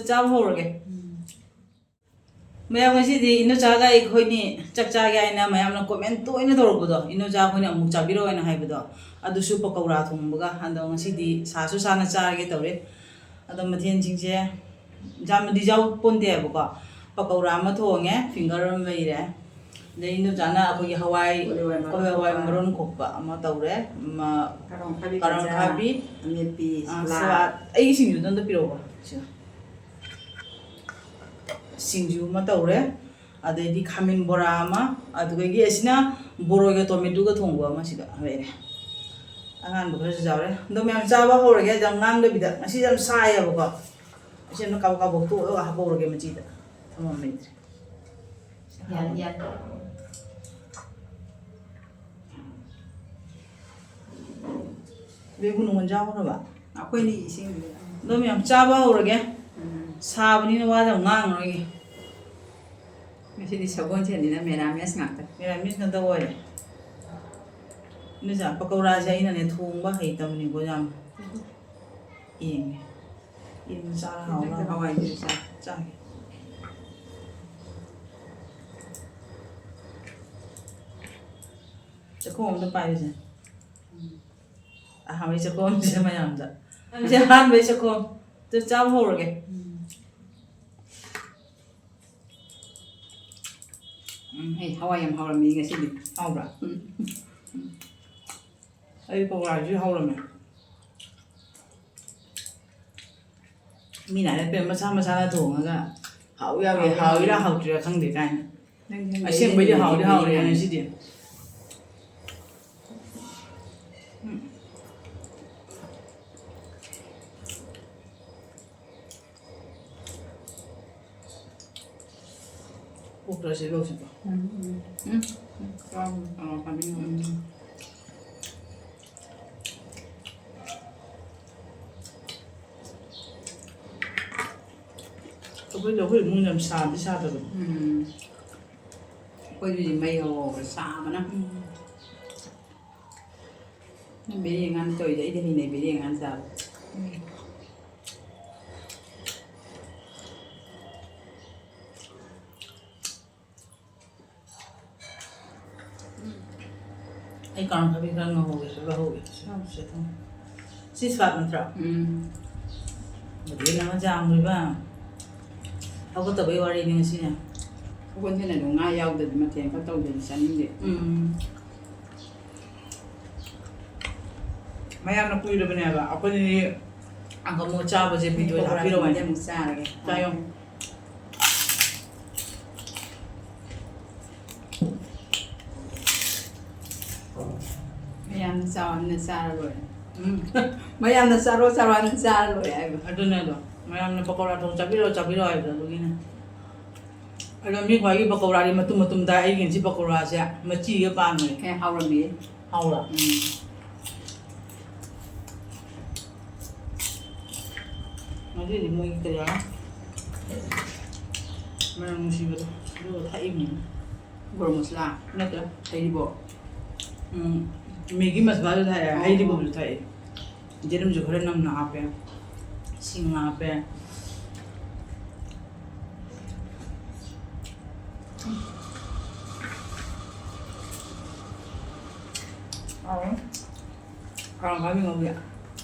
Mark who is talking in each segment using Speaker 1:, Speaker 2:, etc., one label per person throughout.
Speaker 1: chào hồ rồi mày ông gì ino cha cái khôi ni chắc cha cái này mày ông nó comment tôi nó đâu có ino cha khôi ni ông cha biro nó hay bữa adu su pakora thùng bữa anh đâu ngasi đi sa su sa na cha cái tàu đấy adu mà thiên chính chế jam đi jau pon thế bữa pakora mà thua nghe finger mấy đấy đây ino cha na khôi Hawaii maroon khop mà tàu đấy mà karang khabi
Speaker 2: mepi
Speaker 1: salad ấy xin chữ đó biro Singju mà tàu đấy, à đây đi khamin bora mà, à tụi cái gì na boroi cái tomato cái thùng bò mà xí đó vậy đấy, anh ăn bữa giờ giàu đấy, đâu mà cha bao hồi cái chẳng ngang được bị đấy, xí chẳng sai à bữa xí nó cào cào bột tụ ở bầu cái mà chỉ đó, không mà mình,
Speaker 2: dạ
Speaker 1: về cũng ngon giàu rồi bạn,
Speaker 2: à quên đi xin
Speaker 1: đâu mà cha bao hồi cái, sao bên nó qua chẳng ngang rồi cái.
Speaker 2: Mesti di sabun sih, di na meramis ngata.
Speaker 1: Meramis na daw ay. Ini sa pakora siya ina ne thong ba hay tam ni ko jam. In sa hao na
Speaker 2: Hawaii di sa.
Speaker 1: cha. Cha ko nó pai siya. À hao cha ko siya mayam cha. Siya han ba cha ko. To cha ho rồi cái.
Speaker 2: Hey, Hawaii em Hawaii mình cái gì?
Speaker 1: Hao ra. Ai pakora chứ hao rồi mày. Mi nãy là bên mà sao là thùng á, hậu ra về hậu ra hậu chưa không được cái. À xem bây giờ hậu đi hậu này anh sẽ đi. Pokora Singju Boroi.
Speaker 2: Kami.
Speaker 1: Bây giờ phải muốn làm sao thì sao được.
Speaker 2: Quay gì mày hồ xa mà nó. Bé đi ăn tôi vậy thì này bé đi ăn sao?
Speaker 1: Ai còn phải biết rằng ngồi sẽ vào hồi sẽ không. Xí phạt mình thở. Một đứa nào giang rồi ba. Không có tập bay qua đây nhưng xí nè.
Speaker 2: Quân thế này nó ngay nhau được mà tiền có tàu đến sáng đi.
Speaker 1: Mấy em nó quy được bên này bà, ông đi ăn có mua cha bây giờ bị đuổi thả đi đâu mà
Speaker 2: một xa rồi cái.
Speaker 1: Đây không?
Speaker 2: Mấy em sao ăn xa rồi. Mấy em nó xa rồi ăn xa rồi ai.
Speaker 1: Ở đây này rồi. Mấy em nó pakora thong chabi rồi rồi rồi cái này. Ở đây mình quay cái pakora đi mà tụm đại cái gì pakora sẽ mà chỉ cái bàn này.
Speaker 2: Cái hao rồi biết.
Speaker 1: Hao là. Nói gì thì mua cái đó. Mà mua gì vậy? Đồ thay mình.
Speaker 2: Gồm masala.
Speaker 1: Nè cái.
Speaker 2: Thấy đi bộ.
Speaker 1: Maggi masala thay à? Hay đi bộ thay. Jadi mình juga ada nam apa ya? Sing apa ya? Kalau kami nggak bisa.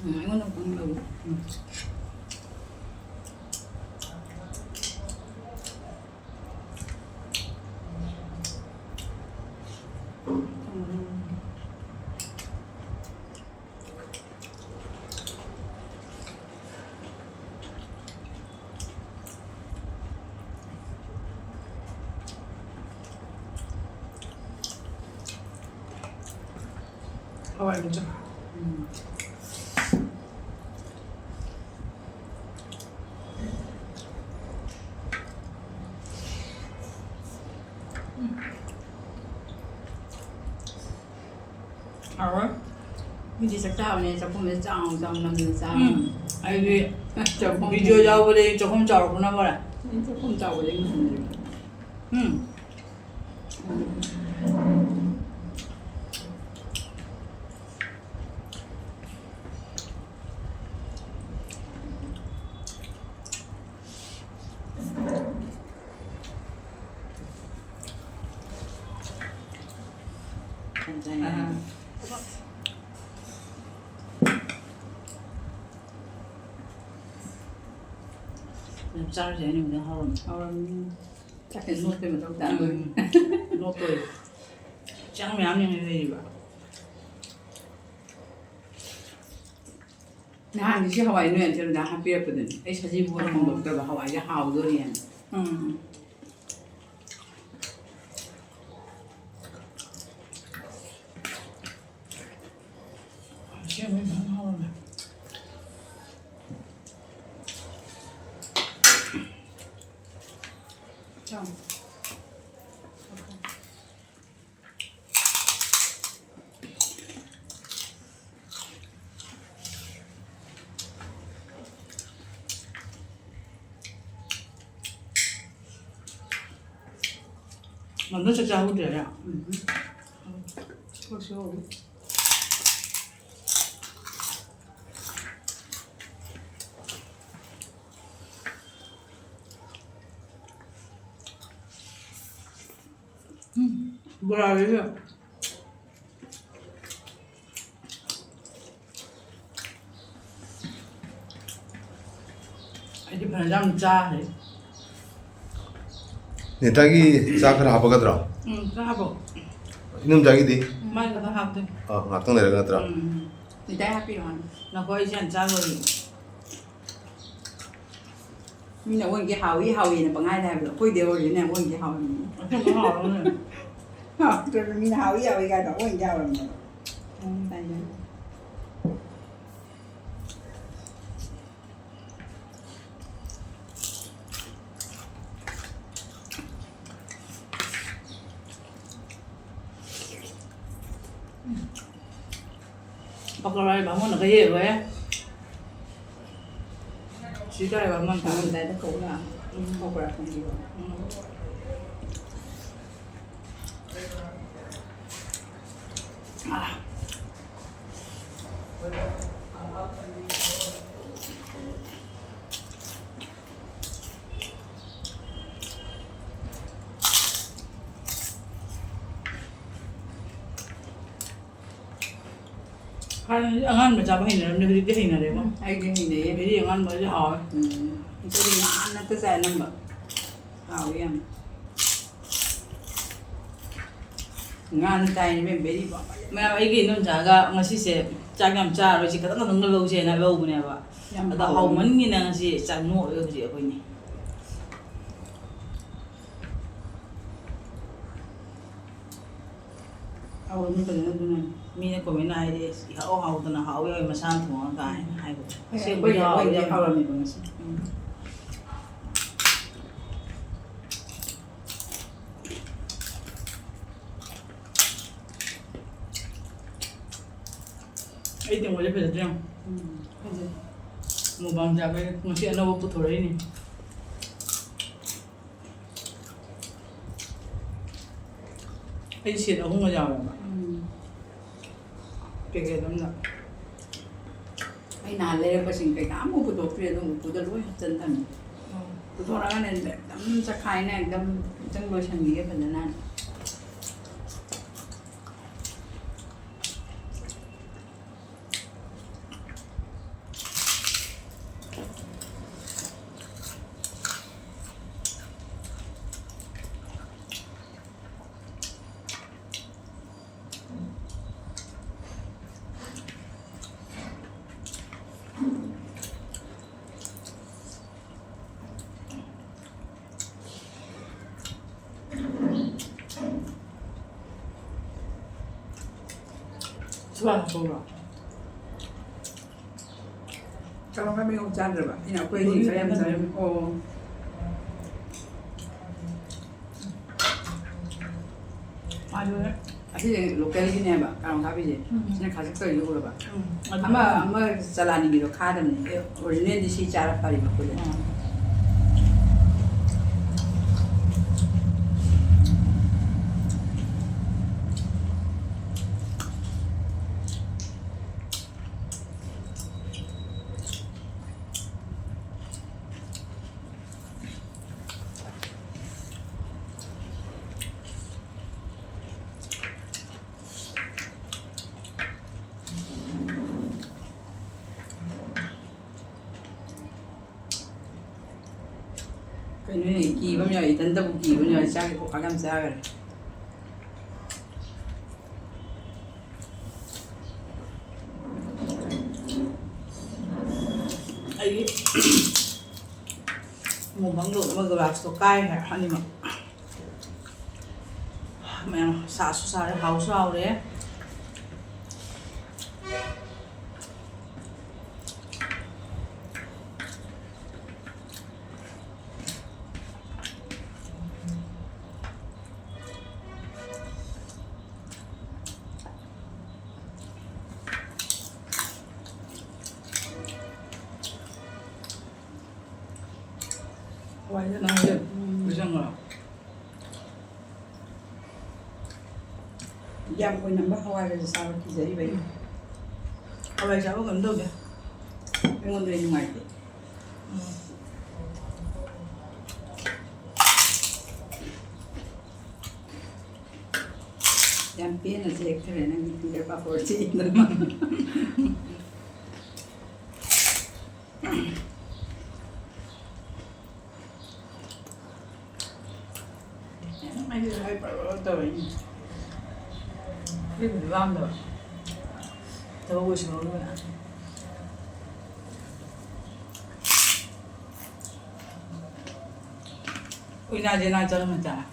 Speaker 2: Ngon không đâu.
Speaker 1: Hawaii gitu. Alright.
Speaker 2: Hindi sa tao niya sa pumisang lang sa.
Speaker 1: Ay di. Video jauh boleh cukup jauh pun apa lah.
Speaker 2: Sa pumisang ulit. 아.
Speaker 1: ꯆꯥꯔꯁꯦ ꯑꯩ ꯅꯨꯃꯤꯗꯥꯡ ꯍꯥꯎꯔꯝꯃꯤ
Speaker 2: ꯆꯥꯛꯀ ꯅꯣꯠꯄꯩ ꯃꯊꯧ ꯇꯥꯗꯣꯏꯅꯤ.
Speaker 1: ꯅꯣꯠꯇꯣꯏ ꯆꯥꯡ ꯃꯌꯥꯝ ꯌꯦꯡꯉ ꯂꯩꯔꯤꯕ
Speaker 2: ꯅꯍꯥꯟꯗꯤ ꯁꯤ ꯍꯋꯥꯏ ꯅꯣꯏ ꯑꯟꯇꯤꯅ ꯍꯥꯞꯄꯤꯔꯛꯄꯗꯨꯅꯤ. ꯑꯩ ꯁꯖꯤꯕꯨꯒ ꯊꯣꯡꯗꯣꯛꯇ꯭ꯔꯕ ꯍꯋꯥꯏꯁꯦ ꯍꯥꯎꯗꯣꯔꯤꯅ.
Speaker 1: ꯁꯦꯝꯕ ꯃꯌꯥꯝ ꯍꯥꯎꯔꯝꯃꯦ
Speaker 2: ꯆꯥꯎ.
Speaker 1: 너 진짜 하고 그래.
Speaker 2: 그렇죠.
Speaker 1: 뭐라 그래? 이제 변장 짜.
Speaker 3: 네, 자기 짝을 하버가더라.
Speaker 1: 응, 짜고.
Speaker 3: 이놈 자기디.
Speaker 1: 많이 가다 하거든.
Speaker 3: 낙동 내려가더라.
Speaker 2: 이따 하필이만.
Speaker 1: 나 거의 이제 안 짜고.
Speaker 2: mình là quên cái hàu gì là bằng ai làm được quên điều gì nè quên cái hàu
Speaker 1: 좀 하오네.
Speaker 2: rồi mình hàu gì cái đó quên giao rồi đây đây
Speaker 1: Pokora bangun là cái gì vậy? Chỉ cái bangun
Speaker 2: mình
Speaker 1: thôi.
Speaker 2: đây nó cũng là không là không gì rồi
Speaker 1: Anh ăn mà chả hình này, nếu cái hình này đấy không?
Speaker 2: ai cái gì đấy
Speaker 1: Cái gì ăn mới hỏi.
Speaker 2: cái gì nó cứ dài năm bậc hàu em ngan tay mình bé đi bỏ
Speaker 1: Mà ấy cái nón chả ga, ngay xí chả nhầm chả rồi chỉ cái đó nó lâu gì này lâu bữa này vậy. Đó hậu mến như này xí chả nuôi được gì vậy nhỉ?
Speaker 2: hàu nó từng nó từng này
Speaker 1: Mình có mấy này đi, hậu tao nó hậu rồi mà sang thùng cái hay rồi.
Speaker 2: xem bây giờ quên hàu là mình bằng gì
Speaker 1: ấy thì mới phải được không? Một bằng chả cái nó sẽ nấu bột thổi đấy nè. Ấy xịt nó không có giàu mà. Cái lắm rồi.
Speaker 2: ai nàn lên cáiสิ่งcái cám của tổ truyền của tổ lối chân thần của tổ ra nên đâm sắc khai này đâm chân đôi chân nghĩa phần nan
Speaker 1: Suara suara.
Speaker 2: Kalau kami ucap rồi bạn, thì nào quên gì cho em rồi ô
Speaker 1: 아주
Speaker 2: 아직 로컬이네 봐. kalau kami je, 그냥 가족도 이거 봐. 아마 잘라니 기도 카드네. 원래 디시 잘라 파리 먹거든. 그녀는 기분이 된다고 기분이 자기 가감 자가.
Speaker 1: Ấy một món đồ mà gà số cay hay ăn đi mà mẹ xả số xả để háo sao đấy
Speaker 2: Quay ra
Speaker 1: nó được cái răng rồi
Speaker 2: Giam quay nằm bắt hoa rồi sao thì dễ vậy.
Speaker 1: ở đây cháu có cần đâu kìa
Speaker 2: Cái con này ngoài thì Giam phía là dễ cái này nó để bà phổ chi nữa mà.
Speaker 1: mấy đứa hay bảo tôi biết mình làm rồi tôi vui sướng luôn ạ ui na gì na cho nó trả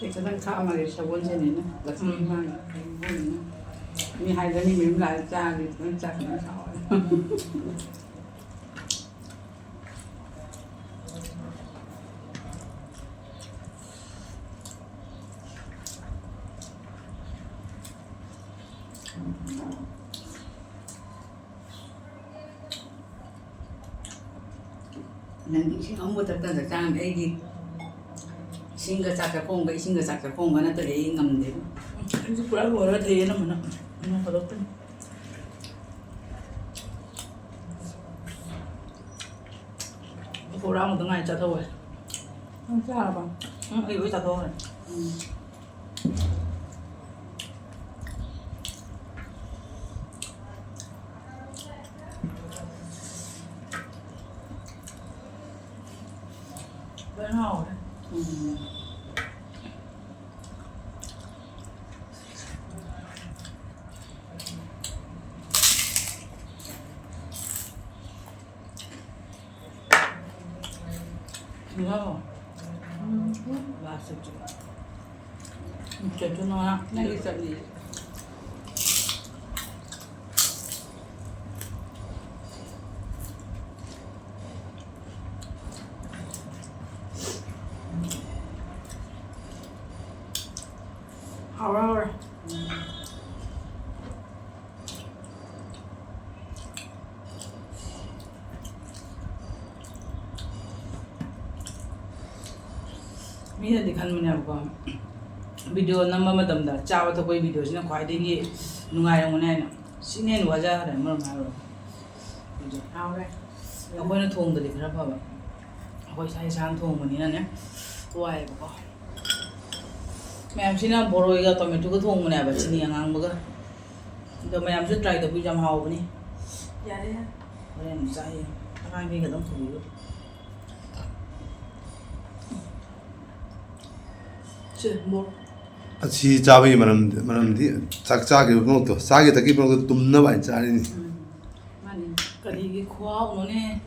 Speaker 2: Thì cái thằng khao mà để sao bốn trên này nữa là không mang mi hai đứa mình mềm lại cha thì nó chặt nó khao nên khi ông mua tập tần tập trang ấy gì xin cái chặt cái khung cái xin cái chặt cái khung cái nó tự ấy ngầm đến
Speaker 1: em giúp bữa vừa ra thì nó mà nó phải đốt cô ra một ngày chả thôi
Speaker 2: không sao là bằng
Speaker 1: ấy chả thôi vẫn hào đấy đúng không và sụp chuyển cho nó
Speaker 2: này cái sợ gì
Speaker 1: hào rồi 미래에 간문이라고 비디오 남마마 담다 짜와 더 거의 비디오 지나 과이되게 누가이랑 오나이나 신의 와자 하래 뭐 말로 이제
Speaker 2: ao đây
Speaker 1: 아버는 통들이 그래 봐봐 아버지 사이 산 통문이네 좋아해 보고 ma'am सिना बोरोइगा tomato को थोंगने बा चिनी अंगांग बगा तो ma'am से try तो भी जम how बनी
Speaker 2: यारे
Speaker 1: अरे चाहिए अकांग भी एकदम थोड़ी 뭐
Speaker 3: 아치 짜비 말함디 짝짝이 먹도 싸게 딱이 먹도 tumna 바 짜리니
Speaker 2: 많이
Speaker 1: करीगी खुआ उन्होंने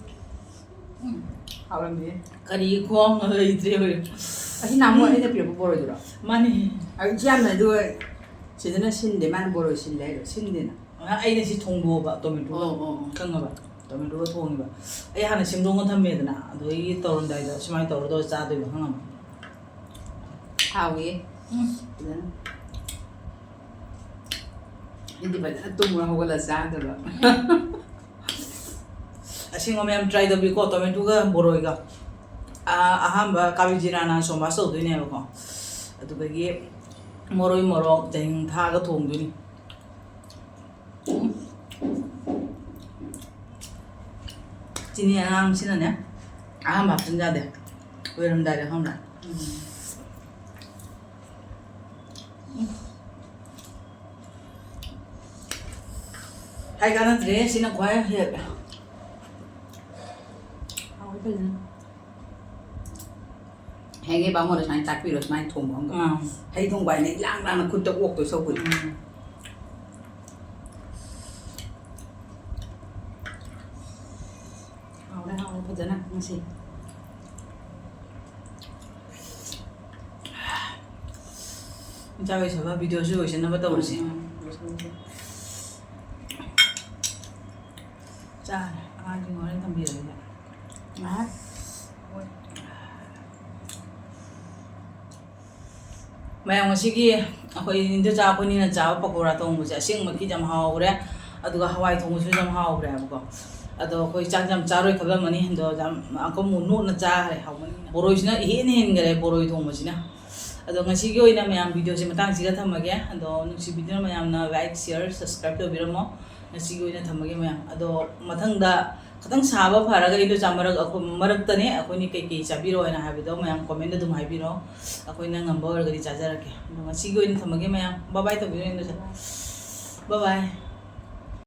Speaker 2: ao làm gì
Speaker 1: करीगी खुआ उन्होंने इतने हुए
Speaker 2: khi nào mua ấy thì biểu bồi rồi
Speaker 1: मानी
Speaker 2: à cha này đưa chỉ là xin để mang bồi xin lấy rồi xin đi
Speaker 1: 아이는 시 통보가 토마토 큰가 봐 토마토 통이 봐 아이 하나 심동은 탐매드나 너희 떠온다이다 심하게 떠오르도 짜도 이거 하나
Speaker 2: ao gì nhưng mà tung ra không là giá được rồi
Speaker 1: 싱어면 트라이 더비 고 토마토가 보로이가 아함바 까비지라나 소마서 도이네요 거 어두베기 모로이 모로 쟁 타가 통도니 진이 아함 신하냐 아함 밥준자데 왜름 다려 함라 Hai kanan sini aku ya.
Speaker 2: Hao cái gì? Hay cái bao mồi sáng tạc vì rồi sáng thùng bóng cơ. Hay thùng bài này lang lang là khuôn tập uốc tôi sâu bụi. Hao đây phải dẫn nào, nó xì.
Speaker 1: Chào bây giờ video chưa xin nó bắt đầu rồi. Cha, ai cũng nói đến thằng bia rồi nhỉ?
Speaker 2: Má.
Speaker 1: mayang masigi akhoi inda cha ko ni na cha pakora tong mu ja sing ma ki jam haw re aduga hawai thong su jam haw re ko ado khoi chang jam charoi khabal mani do jam angko mu nu na cha re haw mani boroi sina hin hin gare boroi thong mu sina ado ngasi gi oina mayam video se matang siga thamage ado nusi video mayam na like share subscribe to biramo ngasi gi oina thamage mayam ado mathang da katang saba pharaga ido chamarak ako marak tane akoni kai kai chabiro ena habido mayam comment dum haibiro akoina ngamba orgari chajarake ngasi gi oina thamage mayam bye bye to biro bye bye